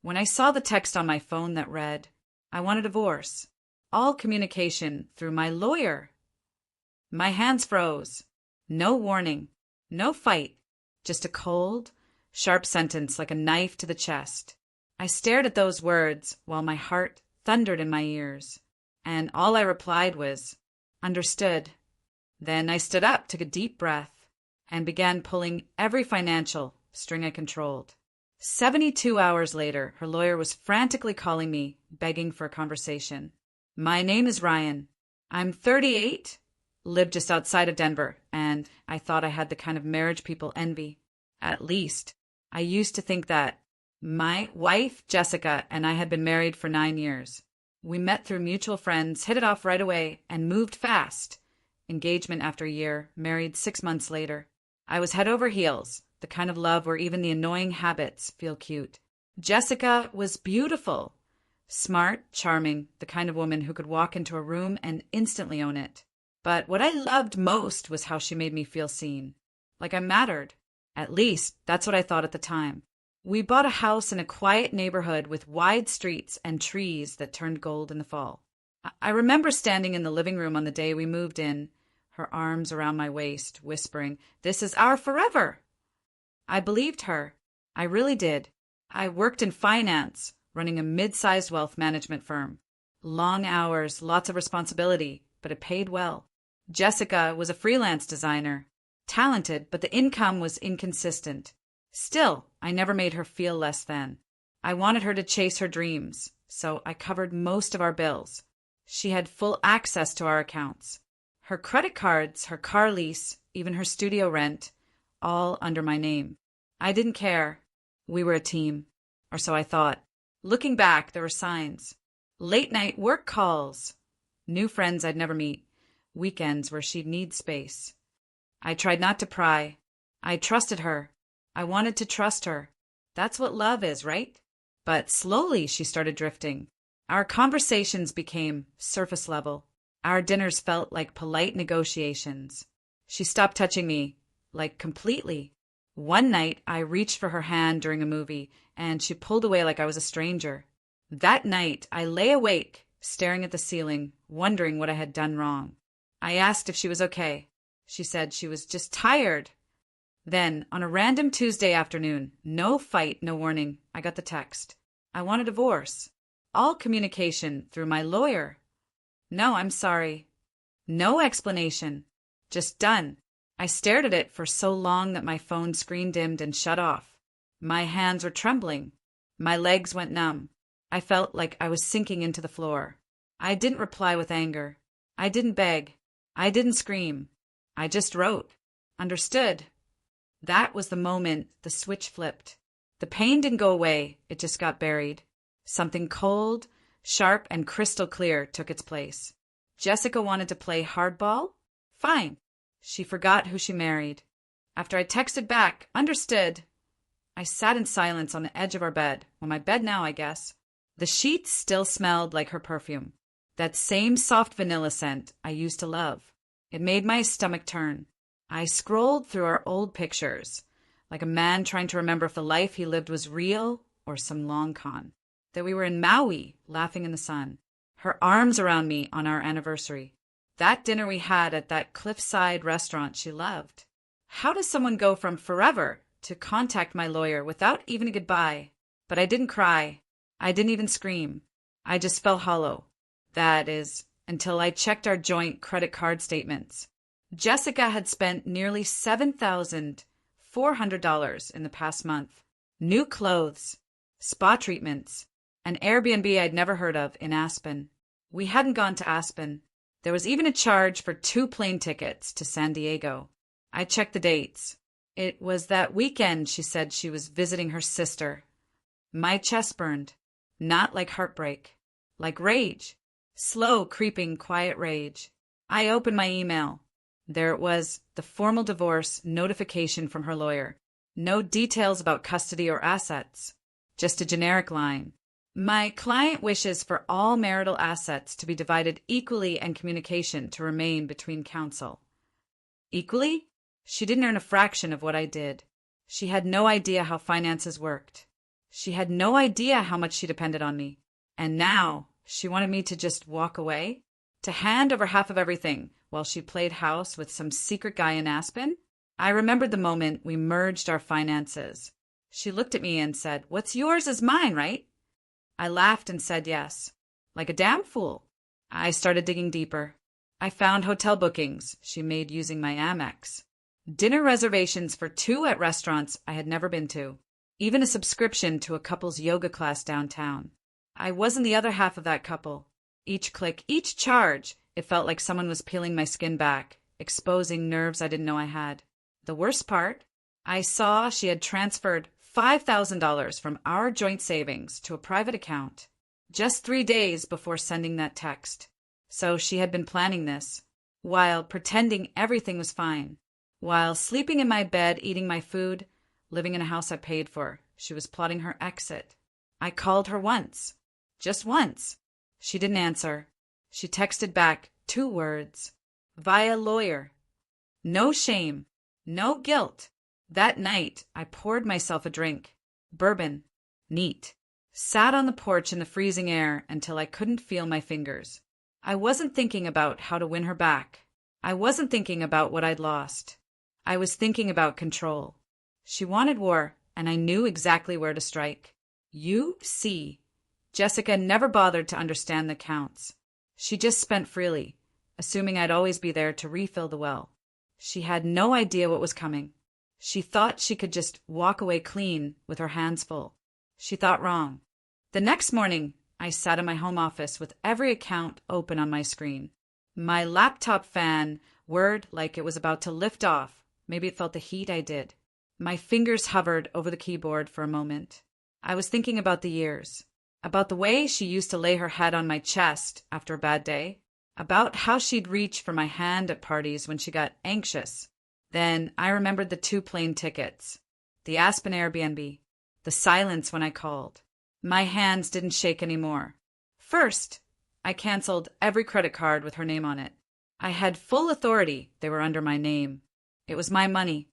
when I saw the text on my phone that read, "I want a divorce. All communication through my lawyer." My hands froze. No warning. No fight. Just a cold, sharp sentence like a knife to the chest. I stared at those words while my heart thundered in my ears. And all I replied was, "Understood." Then I stood up, took a deep breath, and began pulling every financial string I controlled. 72 hours later, her lawyer was frantically calling me, begging for a conversation. "My name is Ryan. I'm 38, live just outside of Denver, and I thought I had the kind of marriage people envy. At least, I used to think that. My wife, Jessica, and I had been married for 9 years. We met through mutual friends, hit it off right away, and moved fast. Engagement after a year, married 6 months later. I was head over heels, the kind of love where even the annoying habits feel cute. Jessica was beautiful, smart, charming, the kind of woman who could walk into a room and instantly own it. But what I loved most was how she made me feel seen, like I mattered. At least, that's what I thought at the time. We bought a house in a quiet neighborhood with wide streets and trees that turned gold in the fall. I remember standing in the living room on the day we moved in, her arms around my waist, whispering, "This is our forever." I believed her. I really did. I worked in finance, running a mid-sized wealth management firm. Long hours, lots of responsibility, but it paid well. Jessica was a freelance designer. Talented, but the income was inconsistent. Still, I never made her feel less than. I wanted her to chase her dreams, so I covered most of our bills. She had full access to our accounts. Her credit cards, her car lease, even her studio rent, all under my name. I didn't care. We were a team, or so I thought. Looking back, there were signs. Late-night work calls. New friends I'd never meet. Weekends where she'd need space. I tried not to pry. I trusted her. I wanted to trust her. That's what love is, right? But slowly she started drifting. Our conversations became surface level. Our dinners felt like polite negotiations. She stopped touching me, like completely. One night, I reached for her hand during a movie, and she pulled away like I was a stranger. That night, I lay awake, staring at the ceiling, wondering what I had done wrong. I asked if she was okay. She said she was just tired. Then, on a random Tuesday afternoon, no fight, no warning, I got the text. "I want a divorce. All communication through my lawyer." "No, I'm sorry." No explanation. Just done. I stared at it for so long that my phone screen dimmed and shut off. My hands were trembling. My legs went numb. I felt like I was sinking into the floor. I didn't reply with anger. I didn't beg. I didn't scream. I just wrote. "Understood." That was the moment the switch flipped. The pain didn't go away, it just got buried. Something cold, sharp, and crystal clear took its place. Jessica wanted to play hardball? Fine. She forgot who she married. After I texted back, "Understood," I sat in silence on the edge of our bed. Well, my bed now, I guess. The sheets still smelled like her perfume. That same soft vanilla scent I used to love. It made my stomach turn. I scrolled through our old pictures, like a man trying to remember if the life he lived was real or some long con. That we were in Maui, laughing in the sun. Her arms around me on our anniversary. That dinner we had at that cliffside restaurant she loved. How does someone go from forever to contact my lawyer without even a goodbye? But I didn't cry. I didn't even scream. I just fell hollow. That is, until I checked our joint credit card statements. Jessica had spent nearly $7,400 in the past month. New clothes, spa treatments, an Airbnb I'd never heard of in Aspen. We hadn't gone to Aspen. There was even a charge for 2 plane tickets to San Diego. I checked the dates. It was that weekend she said she was visiting her sister. My chest burned. Not like heartbreak. Like rage. Slow, creeping, quiet rage. I opened my email. There it was, the formal divorce notification from her lawyer. No details about custody or assets. Just a generic line. My client wishes for all marital assets to be divided equally and communication to remain between counsel. Equally? She didn't earn a fraction of what I did. She had no idea how finances worked. She had no idea how much she depended on me. And now she wanted me to just walk away? To hand over half of everything while she played house with some secret guy in Aspen? I remembered the moment we merged our finances. She looked at me and said, "What's yours is mine, right?" I laughed and said yes. Like a damn fool. I started digging deeper. I found hotel bookings she made using my Amex. Dinner reservations for 2 at restaurants I had never been to. Even a subscription to a couple's yoga class downtown. I wasn't the other half of that couple. Each click, each charge, it felt like someone was peeling my skin back, exposing nerves I didn't know I had. The worst part? I saw she had transferred $5,000 from our joint savings to a private account just 3 days before sending that text. So she had been planning this, while pretending everything was fine. While sleeping in my bed, eating my food, living in a house I paid for, she was plotting her exit. I called her once. Just once. She didn't answer. She texted back 2 words. Via lawyer. No shame. No guilt. That night, I poured myself a drink. Bourbon. Neat. Sat on the porch in the freezing air until I couldn't feel my fingers. I wasn't thinking about how to win her back. I wasn't thinking about what I'd lost. I was thinking about control. She wanted war, and I knew exactly where to strike. You see. Jessica never bothered to understand the counts. She just spent freely, assuming I'd always be there to refill the well. She had no idea what was coming. She thought she could just walk away clean with her hands full. She thought wrong. The next morning, I sat in my home office with every account open on my screen. My laptop fan whirred like it was about to lift off. Maybe it felt the heat I did. My fingers hovered over the keyboard for a moment. I was thinking about the years, about the way she used to lay her head on my chest after a bad day, about how she'd reach for my hand at parties when she got anxious. Then I remembered the 2 plane tickets, the Aspen Airbnb, the silence when I called. My hands didn't shake anymore. First, I canceled every credit card with her name on it. I had full authority. They were under my name. It was my money.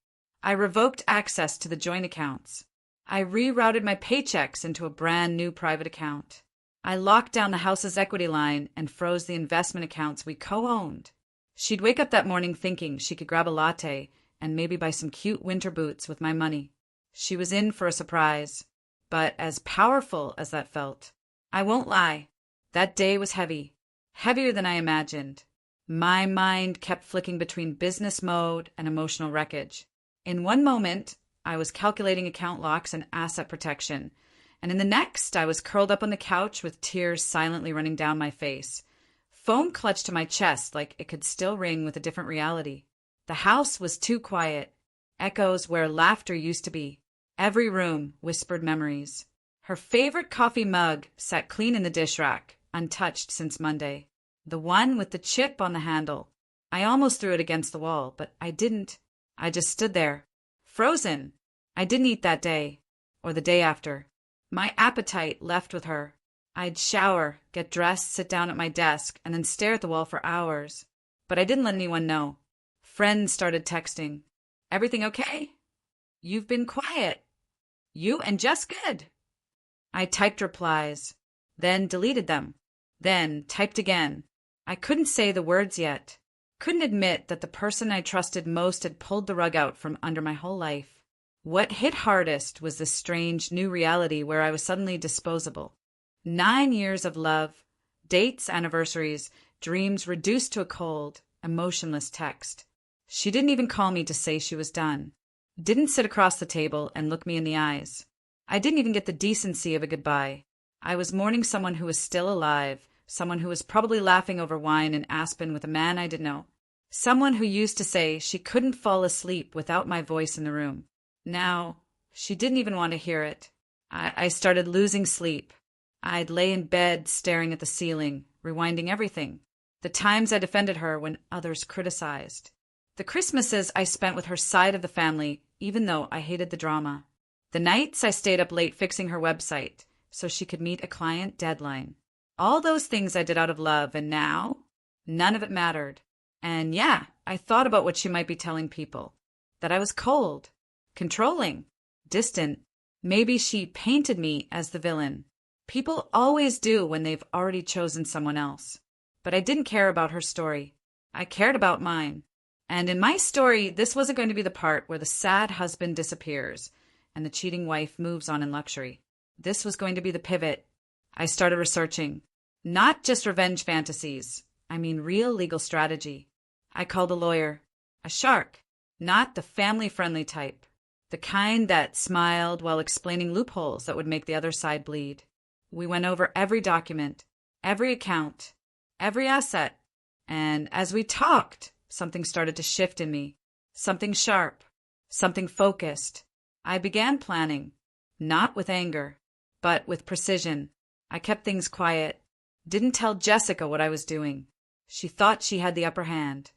I revoked access to the joint accounts. I rerouted my paychecks into a brand new private account. I locked down the house's equity line and froze the investment accounts we co-owned. She'd wake up that morning thinking she could grab a latte and maybe buy some cute winter boots with my money. She was in for a surprise. But as powerful as that felt, I won't lie, that day was heavy, heavier than I imagined. My mind kept flicking between business mode and emotional wreckage. In one moment, I was calculating account locks and asset protection, and in the next, I was curled up on the couch with tears silently running down my face. Phone clutched to my chest like it could still ring with a different reality. The house was too quiet, echoes where laughter used to be. Every room whispered memories. Her favorite coffee mug sat clean in the dish rack, untouched since Monday. The one with the chip on the handle. I almost threw it against the wall, but I didn't. I just stood there, frozen. I didn't eat that day, or the day after. My appetite left with her. I'd shower, get dressed, sit down at my desk, and then stare at the wall for hours. But I didn't let anyone know. Friends started texting. Everything okay? You've been quiet. You and Jess good. I typed replies, then deleted them, then typed again. I couldn't say the words yet. Couldn't admit that the person I trusted most had pulled the rug out from under my whole life. What hit hardest was this strange new reality where I was suddenly disposable. 9 years of love, dates, anniversaries, dreams reduced to a cold, emotionless text. She didn't even call me to say she was done. Didn't sit across the table and look me in the eyes. I didn't even get the decency of a goodbye. I was mourning someone who was still alive, someone who was probably laughing over wine in Aspen with a man I didn't know. Someone who used to say she couldn't fall asleep without my voice in the room. Now, she didn't even want to hear it. I started losing sleep. I'd lay in bed staring at the ceiling, rewinding everything. The times I defended her when others criticized. The Christmases I spent with her side of the family, even though I hated the drama. The nights I stayed up late fixing her website so she could meet a client deadline. All those things I did out of love, and now, none of it mattered. And yeah, I thought about what she might be telling people. That I was cold, controlling, distant. Maybe she painted me as the villain. People always do when they've already chosen someone else. But I didn't care about her story. I cared about mine. And in my story, this wasn't going to be the part where the sad husband disappears and the cheating wife moves on in luxury. This was going to be the pivot. I started researching. Not just revenge fantasies. I mean real legal strategy. I called a lawyer. A shark. Not the family-friendly type. The kind that smiled while explaining loopholes that would make the other side bleed. We went over every document, every account, every asset. And as we talked, something started to shift in me. Something sharp. Something focused. I began planning. Not with anger, but with precision. I kept things quiet. Didn't tell Jessica what I was doing. She thought she had the upper hand.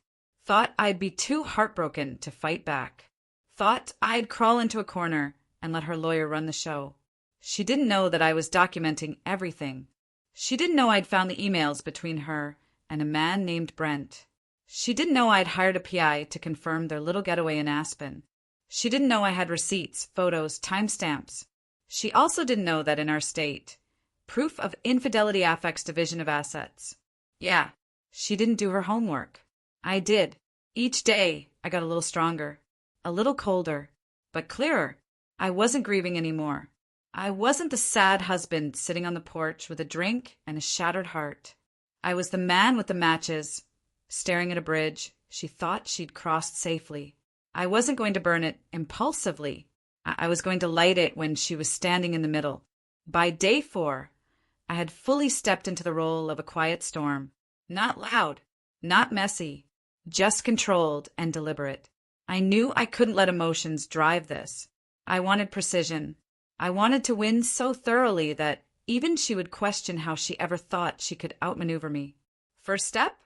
Thought I'd be too heartbroken to fight back. Thought I'd crawl into a corner and let her lawyer run the show. She didn't know that I was documenting everything. She didn't know I'd found the emails between her and a man named Brent. She didn't know I'd hired a PI to confirm their little getaway in Aspen. She didn't know I had receipts, photos, timestamps. She also didn't know that in our state, proof of infidelity affects division of assets. Yeah, she didn't do her homework. I did. Each day, I got a little stronger, a little colder, but clearer. I wasn't grieving anymore. I wasn't the sad husband sitting on the porch with a drink and a shattered heart. I was the man with the matches, staring at a bridge she thought she'd crossed safely. I wasn't going to burn it impulsively. I was going to light it when she was standing in the middle. By day 4, I had fully stepped into the role of a quiet storm. Not loud, not messy, just controlled and deliberate. I knew I couldn't let emotions drive this. I wanted precision. I wanted to win so thoroughly that even she would question how she ever thought she could outmaneuver me. First step?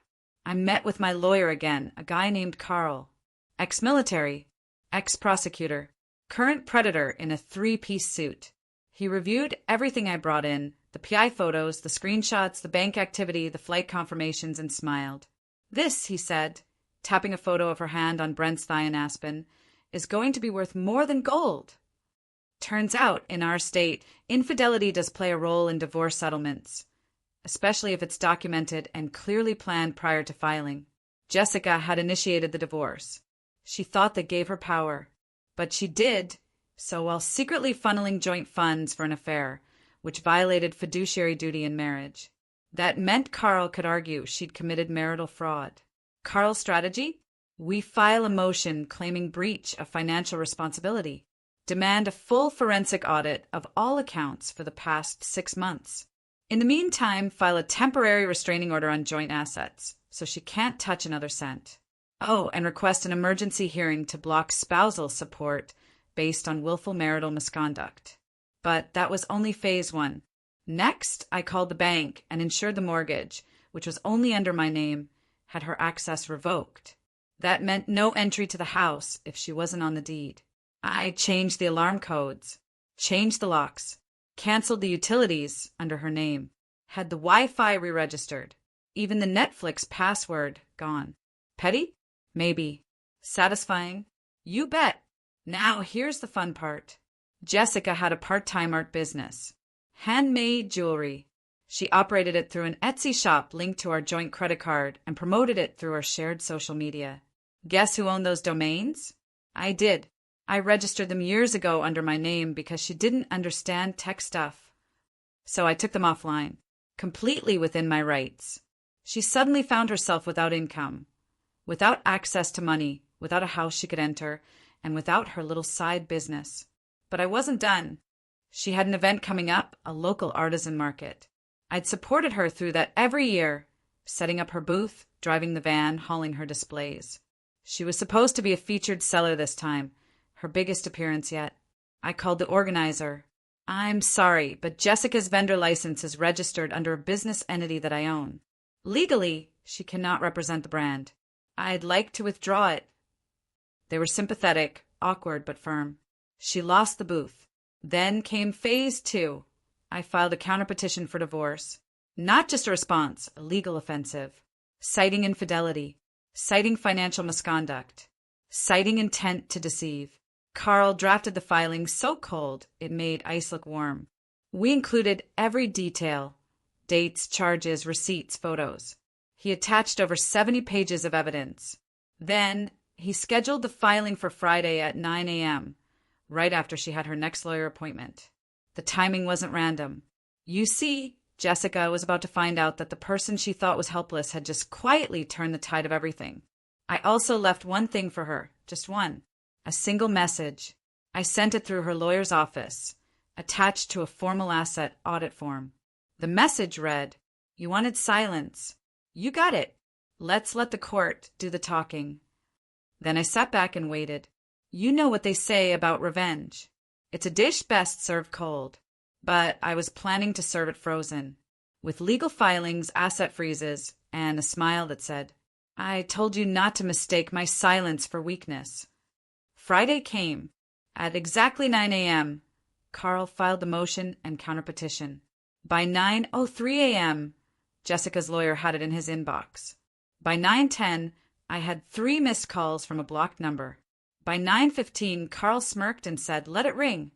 I met with my lawyer again, a guy named Carl. Ex-military, ex-prosecutor, current predator in a 3-piece suit. He reviewed everything I brought in, the PI photos, the screenshots, the bank activity, the flight confirmations, and smiled. This, he said, tapping a photo of her hand on Brent's thigh in Aspen, is going to be worth more than gold. Turns out, in our state, infidelity does play a role in divorce settlements, especially if it's documented and clearly planned prior to filing. Jessica had initiated the divorce. She thought that gave her power, but she did so while secretly funneling joint funds for an affair, which violated fiduciary duty in marriage. That meant Carl could argue she'd committed marital fraud. Carl's strategy? We file a motion claiming breach of financial responsibility. Demand a full forensic audit of all accounts for the past 6 months. In the meantime, file a temporary restraining order on joint assets, so she can't touch another cent. Oh, and request an emergency hearing to block spousal support based on willful marital misconduct. But that was only phase 1. Next, I called the bank and ensured the mortgage, which was only under my name, had her access revoked. That meant no entry to the house if she wasn't on the deed. I changed the alarm codes, changed the locks, canceled the utilities under her name, had the Wi-Fi re-registered, even the Netflix password gone. Petty? Maybe. Satisfying? You bet. Now here's the fun part. Jessica had a part-time art business. Handmade jewelry. She operated it through an Etsy shop linked to our joint credit card and promoted it through our shared social media. Guess who owned those domains? I did. I registered them years ago under my name because she didn't understand tech stuff. So I took them offline, completely within my rights. She suddenly found herself without income, without access to money, without a house she could enter, and without her little side business. But I wasn't done. She had an event coming up, a local artisan market. I'd supported her through that every year, setting up her booth, driving the van, hauling her displays. She was supposed to be a featured seller this time, her biggest appearance yet. I called the organizer. I'm sorry, but Jessica's vendor license is registered under a business entity that I own. Legally, she cannot represent the brand. I'd like to withdraw it. They were sympathetic, awkward, but firm. She lost the booth. Then came phase 2. I filed a counterpetition for divorce. Not just a response, a legal offensive. Citing infidelity. Citing financial misconduct. Citing intent to deceive. Carl drafted the filing so cold it made ice look warm. We included every detail: dates, charges, receipts, photos. He attached over 70 pages of evidence. Then he scheduled the filing for Friday at 9 a.m., right after she had her next lawyer appointment. The timing wasn't random. You see, Jessica was about to find out that the person she thought was helpless had just quietly turned the tide of everything. I also left one thing for her, just one, a single message. I sent it through her lawyer's office, attached to a formal asset audit form. The message read, "You wanted silence. You got it. Let's let the court do the talking." Then I sat back and waited. You know what they say about revenge. It's a dish best served cold. But I was planning to serve it frozen, with legal filings, asset freezes, and a smile that said, "I told you not to mistake my silence for weakness." Friday came. At exactly 9 a.m., Carl filed the motion and counterpetition. By 9:03 a.m., Jessica's lawyer had it in his inbox. By 9:10, I had 3 missed calls from a blocked number. By 9:15, Carl smirked and said, "Let it ring."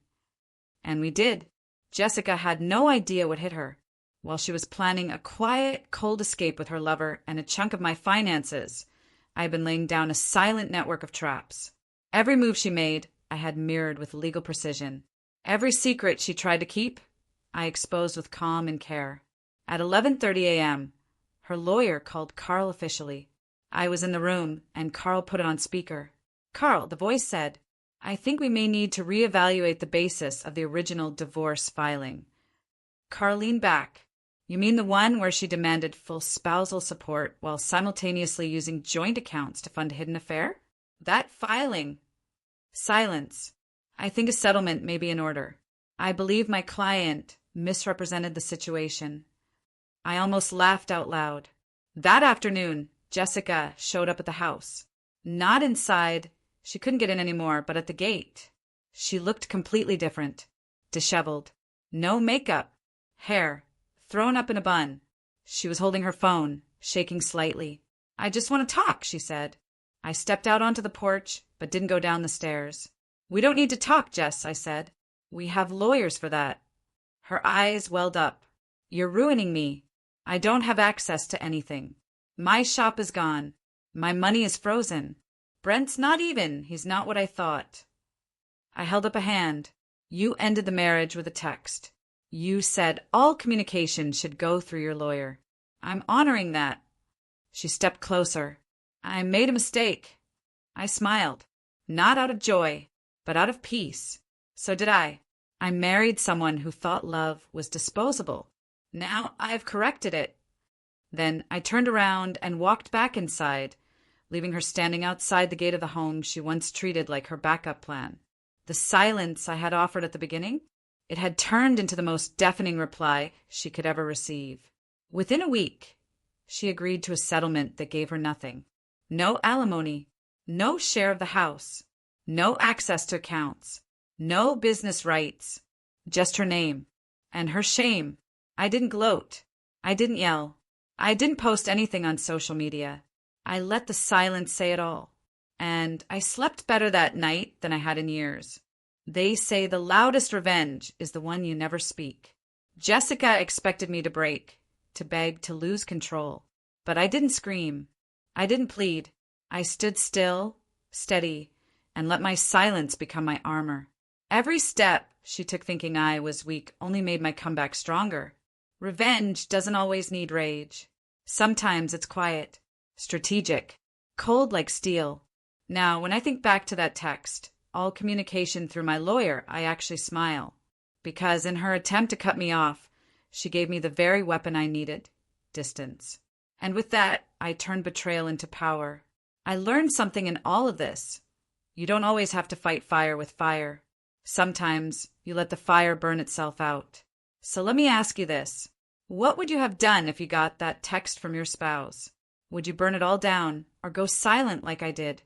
And we did. Jessica had no idea what hit her. While she was planning a quiet, cold escape with her lover and a chunk of my finances, I had been laying down a silent network of traps. Every move she made, I had mirrored with legal precision. Every secret she tried to keep, I exposed with calm and care. At 11:30 a.m., her lawyer called Carl officially. I was in the room, and Carl put it on speaker. "Carl," the voice said, "I think we may need to reevaluate the basis of the original divorce filing." Carl leaned back. "You mean the one where she demanded full spousal support while simultaneously using joint accounts to fund a hidden affair? That filing." Silence. "I think a settlement may be in order. I believe my client misrepresented the situation." I almost laughed out loud. That afternoon, Jessica showed up at the house. Not inside. She couldn't get in anymore, but at the gate. She looked completely different. Disheveled. No makeup. Hair thrown up in a bun. She was holding her phone, shaking slightly. "I just want to talk," she said. I stepped out onto the porch, but didn't go down the stairs. "We don't need to talk, Jess," I said. "We have lawyers for that." Her eyes welled up. "You're ruining me. I don't have access to anything. My shop is gone. My money is frozen. Brent's not even. He's not what I thought." I held up a hand. "You ended the marriage with a text. You said all communication should go through your lawyer. I'm honoring that." She stepped closer. "I made a mistake." I smiled. Not out of joy, but out of peace. So did I. I married someone who thought love was disposable. Now I've corrected it. Then I turned around and walked back inside, leaving her standing outside the gate of the home she once treated like her backup plan. The silence I had offered at the beginning, it had turned into the most deafening reply she could ever receive. Within a week, she agreed to a settlement that gave her nothing. No alimony, no share of the house, no access to accounts, no business rights, just her name and her shame. I didn't gloat. I didn't yell. I didn't post anything on social media. I let the silence say it all. And I slept better that night than I had in years. They say the loudest revenge is the one you never speak. Jessica expected me to break, to beg, to lose control. But I didn't scream. I didn't plead. I stood still, steady, and let my silence become my armor. Every step she took thinking I was weak only made my comeback stronger. Revenge doesn't always need rage. Sometimes it's quiet, strategic, cold like steel. Now, when I think back to that text, all communication through my lawyer, I actually smile. Because in her attempt to cut me off, she gave me the very weapon I needed: distance. And with that, I turned betrayal into power. I learned something in all of this. You don't always have to fight fire with fire. Sometimes you let the fire burn itself out. So let me ask you this. What would you have done if you got that text from your spouse? Would you burn it all down or go silent like I did?